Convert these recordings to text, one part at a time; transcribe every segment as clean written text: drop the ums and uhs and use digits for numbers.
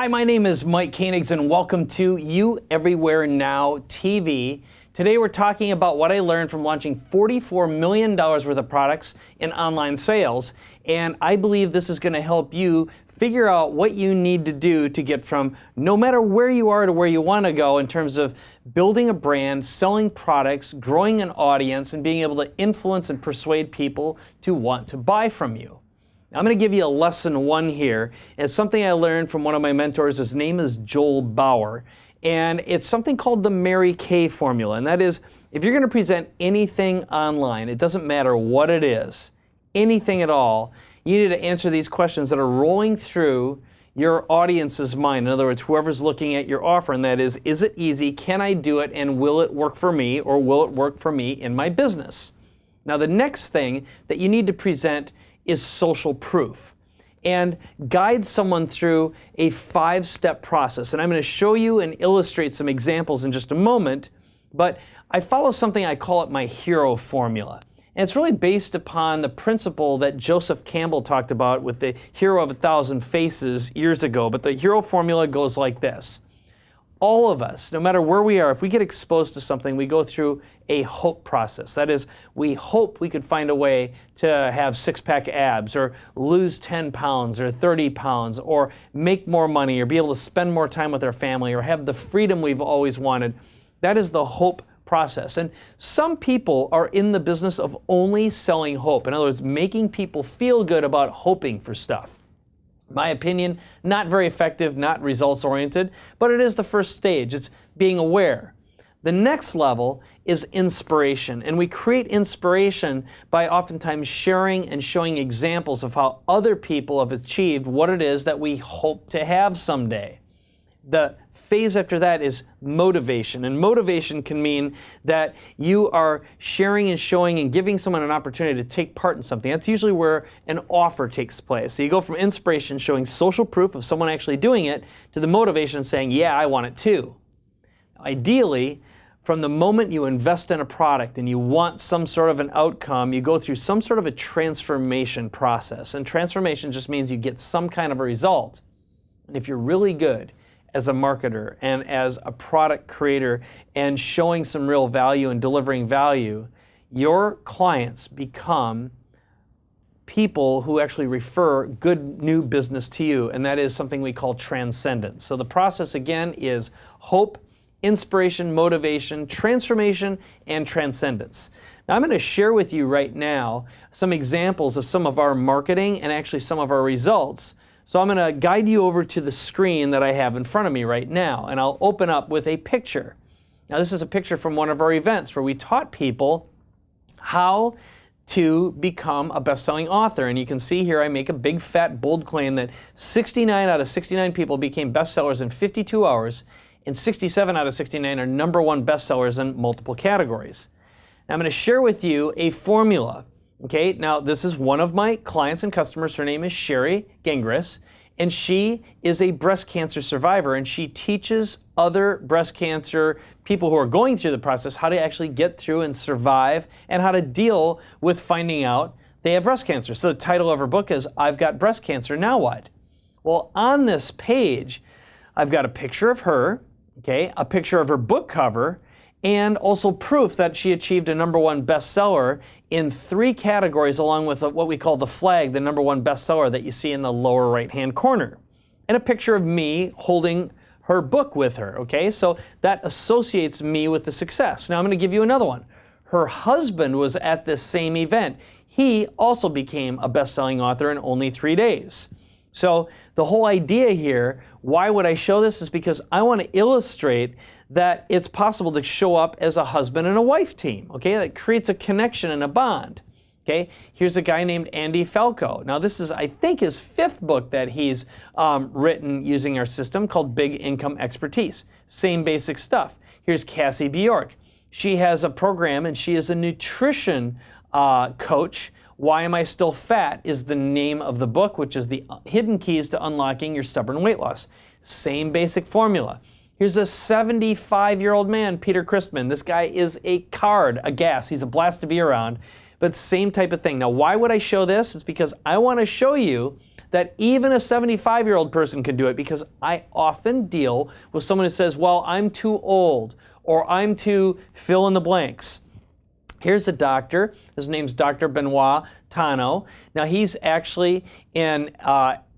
Hi, my name is Mike Koenigs and welcome to You Everywhere Now TV. Today we're talking about what I learned from launching $44 million worth of products in online sales, and I believe this is going to help you figure out what you need to do to get from no matter where you are to where you want to go in terms of building a brand, selling products, growing an audience, and being able to influence and persuade people to want to buy from you. I'm going to give you a lesson one here. It's something I learned from one of my mentors. His name is Joel Bauer. And it's something called the Mary Kay formula. And that is, if you're going to present anything online, it doesn't matter what it is, anything at all, you need to answer these questions that are rolling through your audience's mind. In other words, whoever's looking at your offer, and that is it easy? Can I do it? And will it work for me? Or will it work for me in my business? Now, the next thing that you need to present is social proof, and guide someone through a 5-step process. And I'm going to show you and illustrate some examples in just a moment, but I follow something, I call it my hero formula. And it's really based upon the principle that Joseph Campbell talked about with the hero of 1,000 faces years ago. But the hero formula goes like this. All of us, no matter where we are, if we get exposed to something, we go through a hope process. That is, we hope we could find a way to have six-pack abs, or lose 10 pounds, or 30 pounds, or make more money, or be able to spend more time with our family, or have the freedom we've always wanted. That is the hope process. And some people are in the business of only selling hope. In other words, making people feel good about hoping for stuff. My opinion, not very effective, not results-oriented, but it is the first stage. It's being aware. The next level is inspiration, and we create inspiration by oftentimes sharing and showing examples of how other people have achieved what it is that we hope to have someday. The phase after that is motivation, and motivation can mean that you are sharing and showing and giving someone an opportunity to take part in something. That's usually where an offer takes place. So you go from inspiration, showing social proof of someone actually doing it, to the motivation saying, yeah, I want it too. Ideally, from the moment you invest in a product and you want some sort of an outcome, you go through some sort of a transformation process. And transformation just means you get some kind of a result. And if you're really good as a marketer and as a product creator and showing some real value and delivering value, your clients become people who actually refer good new business to you, and that is something we call transcendence. So the process again is hope, inspiration, motivation, transformation, and transcendence. Now I'm going to share with you right now some examples of some of our marketing and actually some of our results. So I'm going to guide you over to the screen that I have in front of me right now, and I'll open up with a picture. Now this is a picture from one of our events where we taught people how to become a best-selling author. And you can see here I make a big, fat, bold claim that 69 out of 69 people became bestsellers in 52 hours, and 67 out of 69 are #1 bestsellers in multiple categories. Now I'm going to share with you a formula. Okay, now this is one of my clients and customers. Her name is Sherry Gingras, and she is a breast cancer survivor, and she teaches other breast cancer people who are going through the process how to actually get through and survive, and how to deal with finding out they have breast cancer. So the title of her book is I've Got Breast Cancer, Now What? Well, on this page, I've got a picture of her, okay, a picture of her book cover, and also proof that she achieved a #1 bestseller in 3 categories, along with what we call the flag, the #1 bestseller that you see in the lower right-hand corner. And a picture of me holding her book with her, okay? So that associates me with the success. Now I'm going to give you another one. Her husband was at this same event. He also became a best-selling author in only 3 days. So the whole idea here, why would I show this, is because I want to illustrate that it's possible to show up as a husband and a wife team, okay? That creates a connection and a bond, okay? Here's a guy named Andy Falco. Now this is, I think, his 5th book that he's written using our system, called Big Income Expertise. Same basic stuff. Here's Cassie Bjork. She has a program, and she is a nutrition coach. Why Am I Still Fat is the name of the book, which is the hidden keys to unlocking your stubborn weight loss. Same basic formula. Here's a 75-year-old man, Peter Christman. This guy is a card, a gas. He's a blast to be around. but same type of thing. Now, why would I show this? It's because I want to show you that even a 75-year-old person can do it, because I often deal with someone who says, well, I'm too old, or I'm too fill in the blanks. Here's a doctor. His name's Dr. Benoit Tano. Now, he's actually an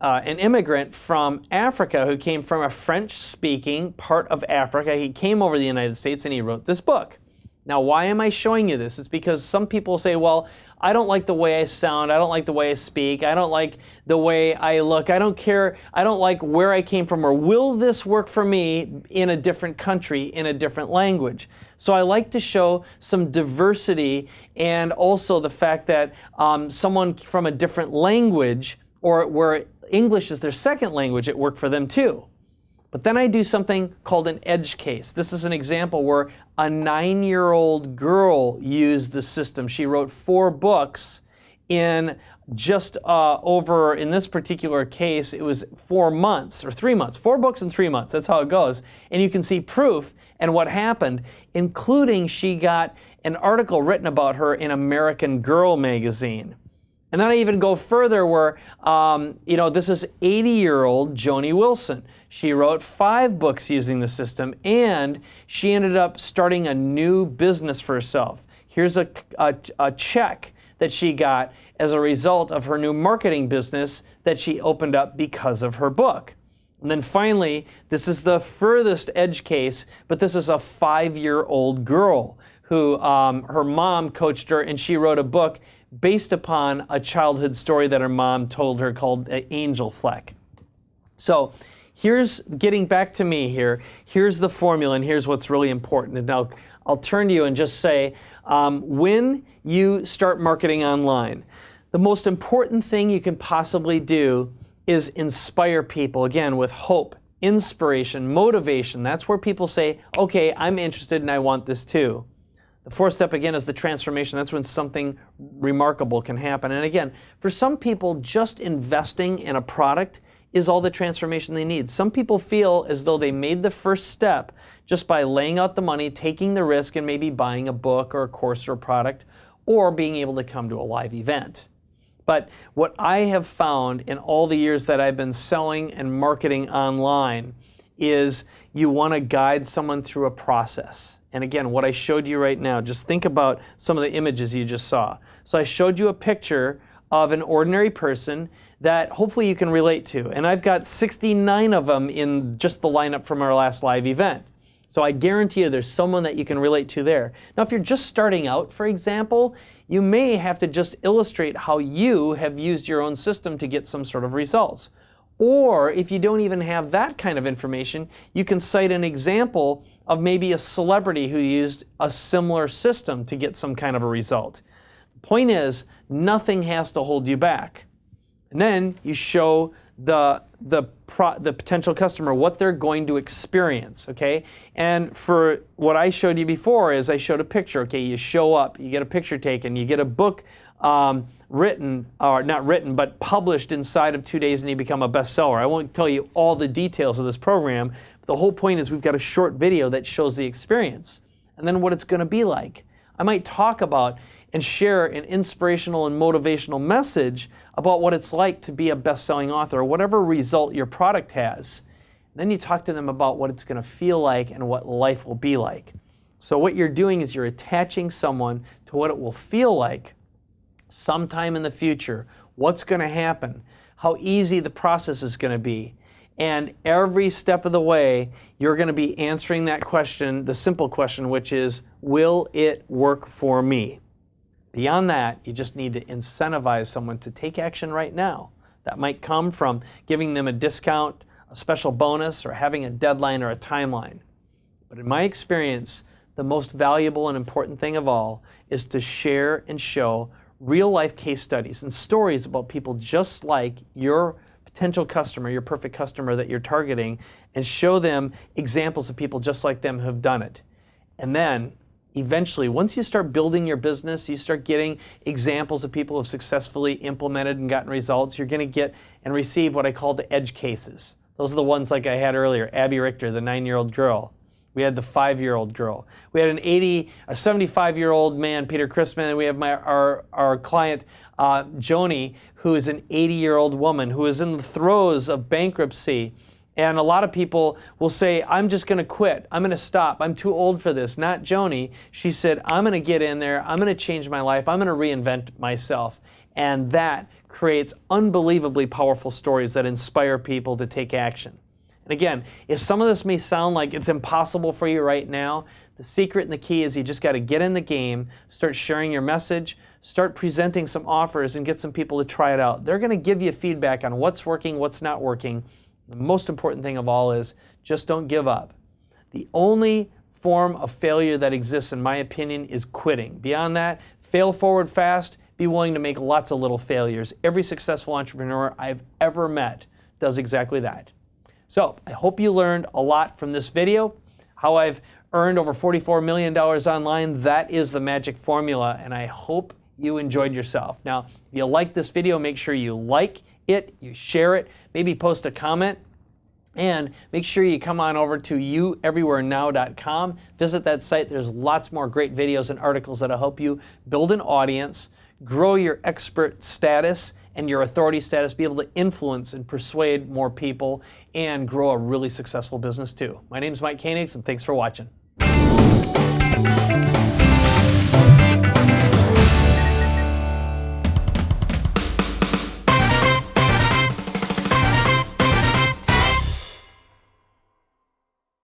immigrant from Africa who came from a French-speaking part of Africa. He came over to the United States and he wrote this book. Now, why am I showing you this? It's because some people say, well, I don't like the way I sound, I don't like the way I speak, I don't like the way I look, I don't care, I don't like where I came from, or will this work for me in a different country, in a different language? So I like to show some diversity, and also the fact that someone from a different language, or where English is their second language, it worked for them too. But then I do something called an edge case. This is an example where a 9-year-old girl used the system. She wrote 4 books in just over, in this particular case, it was 4 months or 3 months. 4 books in 3 months, that's how it goes. And you can see proof and what happened, including she got an article written about her in American Girl magazine. And then I even go further where, this is 80-year-old Joni Wilson. She wrote 5 books using the system, and she ended up starting a new business for herself. Here's a check that she got as a result of her new marketing business that she opened up because of her book. And then finally, this is the furthest edge case, but this is a 5-year-old girl who her mom coached her, and she wrote a book based upon a childhood story that her mom told her called Angel Fleck. So here's, getting back to me here, here's the formula, and here's what's really important. And now I'll turn to you and just say, when you start marketing online, the most important thing you can possibly do is inspire people, again, with hope, inspiration, motivation. That's where people say, okay, I'm interested and I want this too. The 4th step, again, is the transformation. That's when something remarkable can happen. And again, for some people, just investing in a product is all the transformation they need. Some people feel as though they made the first step just by laying out the money, taking the risk, and maybe buying a book or a course or a product, or being able to come to a live event. But what I have found in all the years that I've been selling and marketing online is you want to guide someone through a process. And again, what I showed you right now, just think about some of the images you just saw. So I showed you a picture of an ordinary person that hopefully you can relate to. And I've got 69 of them in just the lineup from our last live event. So I guarantee you there's someone that you can relate to there. Now, if you're just starting out, for example, you may have to just illustrate how you have used your own system to get some sort of results. Or if you don't even have that kind of information, you can cite an example of maybe a celebrity who used a similar system to get some kind of a result. The point is, nothing has to hold you back. And then you show the potential customer what they're going to experience, okay? And for what I showed you before is I showed a picture, okay? You show up, you get a picture taken, you get a book written, or not written, but published inside of 2 days, and you become a bestseller. I won't tell you all the details of this program. But the whole point is we've got a short video that shows the experience and then what it's going to be like. I might talk about and share an inspirational and motivational message about what it's like to be a best-selling author, or whatever result your product has. Then you talk to them about what it's going to feel like and what life will be like. So what you're doing is you're attaching someone to what it will feel like sometime in the future, what's going to happen, how easy the process is going to be. And every step of the way, you're going to be answering that question, the simple question, which is, will it work for me? Beyond that, you just need to incentivize someone to take action right now. That might come from giving them a discount, a special bonus, or having a deadline or a timeline. But in my experience, the most valuable and important thing of all is to share and show real-life case studies and stories about people just like your potential customer, your perfect customer that you're targeting, and show them examples of people just like them who have done it. And then, eventually, once you start building your business, you start getting examples of people who have successfully implemented and gotten results, you're going to get and receive what I call the edge cases. Those are the ones like I had earlier, Abby Richter, the 9-year-old girl. We had the 5-year-old girl. We had a 75-year-old man, Peter Chrisman, and we have our client, Joni, who is an 80-year-old woman who is in the throes of bankruptcy. And a lot of people will say, I'm just going to quit. I'm going to stop. I'm too old for this. Not Joni. She said, I'm going to get in there. I'm going to change my life. I'm going to reinvent myself. And that creates unbelievably powerful stories that inspire people to take action. And again, if some of this may sound like it's impossible for you right now, the secret and the key is you just got to get in the game, start sharing your message, start presenting some offers, and get some people to try it out. They're going to give you feedback on what's working, what's not working. The most important thing of all is just don't give up. The only form of failure that exists, in my opinion, is quitting. Beyond that, fail forward fast, be willing to make lots of little failures. Every successful entrepreneur I've ever met does exactly that. So I hope you learned a lot from this video. How I've earned over $44 million online, that is the magic formula, and I hope you enjoyed yourself. Now, if you like this video, make sure you like it, you share it, maybe post a comment, and make sure you come on over to youeverywherenow.com. Visit that site. There's lots more great videos and articles that'll help you build an audience, grow your expert status and your authority status, be able to influence and persuade more people, and grow a really successful business too. My name is Mike Koenigs, and thanks for watching.